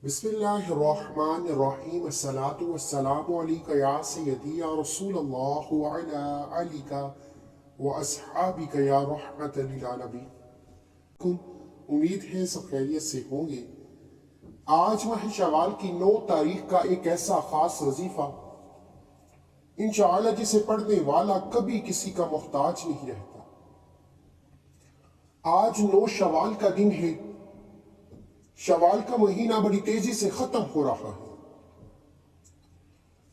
بسم اللہ الرحمن الرحیم الصلاۃ والسلام علیکہ یا سیدی یا رسول اللہ وعلا علیکہ واصحابکہ یا رحمت للعالمین۔ امید ہے سب خیریت سے ہوں گے۔ آج ماہ شوال کی 9 تاریخ کا ایک ایسا خاص وظیفہ انشاءاللہ جسے پڑھنے والا کبھی کسی کا محتاج نہیں رہتا۔ آج 9 شوال کا دن ہے۔ شوال کا مہینہ بڑی تیزی سے ختم ہو رہا ہے۔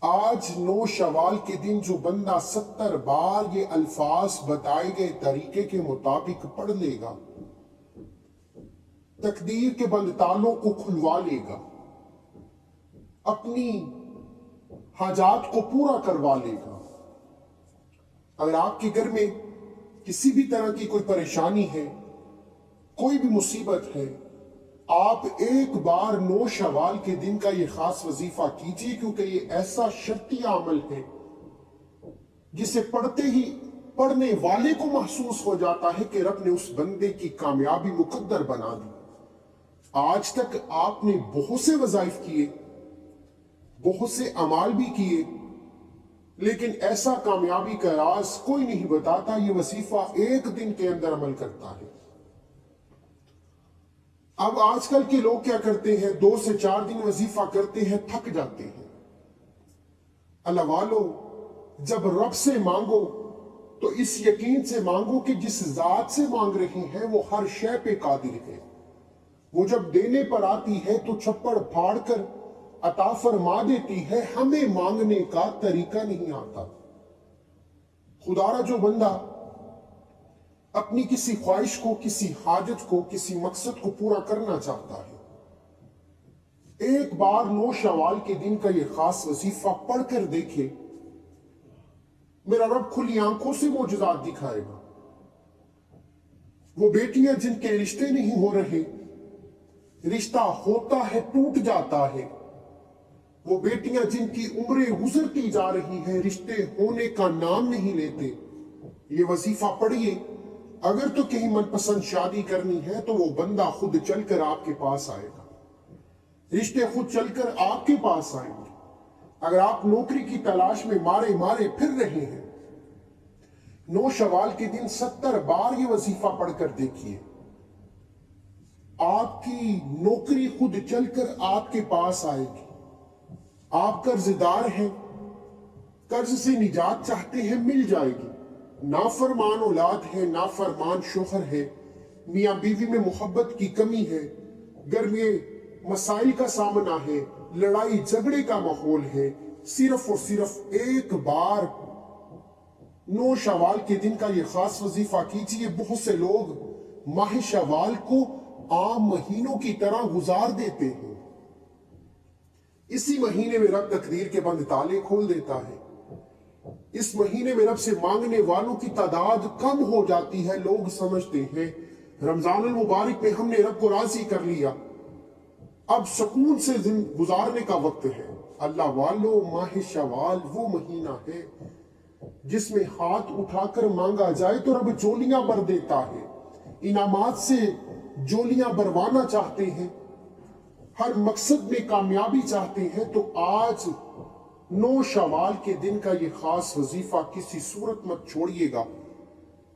آج 9 شوال کے دن جو بندہ 70 بار یہ الفاظ بتائے گئے طریقے کے مطابق پڑھ لے گا، تقدیر کے بند تالوں کو کھلوا لے گا، اپنی حاجات کو پورا کروا لے گا۔ اگر آپ کے گھر میں کسی بھی طرح کی کوئی پریشانی ہے، کوئی بھی مصیبت ہے، آپ ایک بار 9 شوال کے دن کا یہ خاص وظیفہ کیجیے، کیونکہ یہ ایسا شرطی عمل ہے جسے پڑھتے ہی پڑھنے والے کو محسوس ہو جاتا ہے کہ رب نے اس بندے کی کامیابی مقدر بنا دی۔ آج تک آپ نے بہت سے وظائف کیے، بہت سے اعمال بھی کیے، لیکن ایسا کامیابی کا راز کوئی نہیں بتاتا۔ یہ وظیفہ ایک دن کے اندر عمل کرتا ہے۔ اب آج کل کے لوگ کیا کرتے ہیں، 2 سے 4 دن وظیفہ کرتے ہیں، تھک جاتے ہیں۔ اللہ والو، جب رب سے مانگو تو اس یقین سے مانگو کہ جس ذات سے مانگ رہے ہیں وہ ہر شے پہ قادر ہے۔ وہ جب دینے پر آتی ہے تو چھپڑ پھاڑ کر عطا فرما دیتی ہے۔ ہمیں مانگنے کا طریقہ نہیں آتا۔ خدا را جو بندہ اپنی کسی خواہش کو، کسی حاجت کو، کسی مقصد کو پورا کرنا چاہتا ہے، ایک بار 9 شوال کے دن کا یہ خاص وظیفہ پڑھ کر دیکھے، میرا رب کھلی آنکھوں سے معجزات دکھائے گا۔ وہ بیٹیاں جن کے رشتے نہیں ہو رہے، رشتہ ہوتا ہے ٹوٹ جاتا ہے۔ وہ بیٹیاں جن کی عمریں گزرتی جا رہی ہیں، رشتے ہونے کا نام نہیں لیتے، یہ وظیفہ پڑھیے۔ اگر تو کہیں من پسند شادی کرنی ہے تو وہ بندہ خود چل کر آپ کے پاس آئے گا، رشتے خود چل کر آپ کے پاس آئیں گے۔ اگر آپ نوکری کی تلاش میں مارے پھر رہے ہیں، 9 شوال کے دن 70 بار یہ وظیفہ پڑھ کر دیکھیے، آپ کی نوکری خود چل کر آپ کے پاس آئے گی۔ آپ قرض دار ہیں، قرض سے نجات چاہتے ہیں، مل جائے گی۔ نافرمان اولاد ہے، نافرمان شوہر ہے، میاں بیوی میں محبت کی کمی ہے، گھر میں مسائل کا سامنا ہے، لڑائی جھگڑے کا ماحول ہے، صرف اور صرف ایک بار 9 شوال کے دن کا یہ خاص وظیفہ کیجیے۔ بہت سے لوگ ماہ شوال کو عام مہینوں کی طرح گزار دیتے ہیں۔ اسی مہینے میں رب تقدیر کے بند تالے کھول دیتا ہے۔ اس مہینے میں رب سے مانگنے والوں کی تعداد کم ہو جاتی ہے۔ لوگ سمجھتے ہیں رمضان المبارک میں ہم نے رب کو راضی کر لیا، اب سکون سے دن گزارنے کا وقت ہے۔ اللہ والو، ماہ شوال وہ مہینہ ہے جس میں ہاتھ اٹھا کر مانگا جائے تو رب جولیاں بھر دیتا ہے۔ انعامات سے جولیاں بھروانا چاہتے ہیں، ہر مقصد میں کامیابی چاہتے ہیں، تو آج 9 شوال کے دن کا یہ خاص وظیفہ کسی صورت مت چھوڑیے گا۔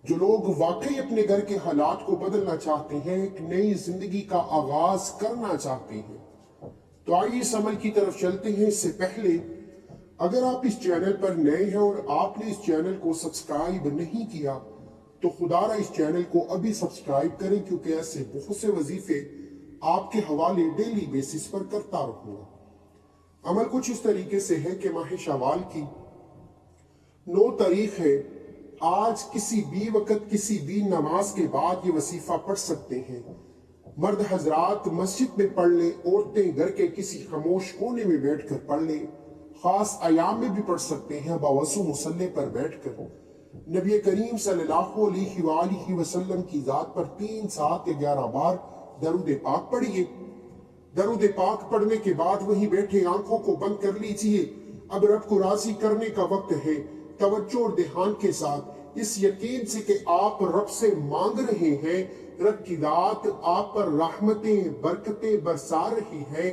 جو لوگ واقعی اپنے گھر کے حالات کو بدلنا چاہتے ہیں، ایک نئی زندگی کا آغاز کرنا چاہتے ہیں، تو آئیے اس عمل کی طرف چلتے ہیں۔ اس سے پہلے اگر آپ اس چینل پر نئے ہیں اور آپ نے اس چینل کو سبسکرائب نہیں کیا تو خدا را اس چینل کو ابھی سبسکرائب کریں، کیونکہ ایسے بہت سے وظیفے آپ کے حوالے ڈیلی بیسس پر کرتا رہوں گا۔ عمل کچھ اس طریقے سے ہے کہ ماہ شوال کی 9 تاریخ ہے۔ آج کسی بھی وقت، کسی بھی نماز کے بعد یہ وظیفہ پڑھ سکتے ہیں۔ مرد حضرات مسجد میں پڑھ لیں، عورتیں گھر کے کسی خاموش کونے میں بیٹھ کر پڑھ لیں، خاص ایام میں بھی پڑھ سکتے ہیں باوضو مصلی پر بیٹھ کر۔ نبی کریم صلی اللہ علیہ وآلہ وسلم کی ذات پر 3 7 11 بار درود پاک پڑھیے۔ درود پاک پڑھنے کے بعد وہیں بیٹھے آنکھوں کو بند کر لیجئے۔ اب رب کو راضی کرنے کا وقت ہے۔ توجہ اور دھیان کے ساتھ اس یقین سے کہ آپ رب سے مانگ رہے ہیں، رب کی ذات آپ پر رحمتیں برکتیں برسا رہی ہے۔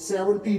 70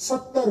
70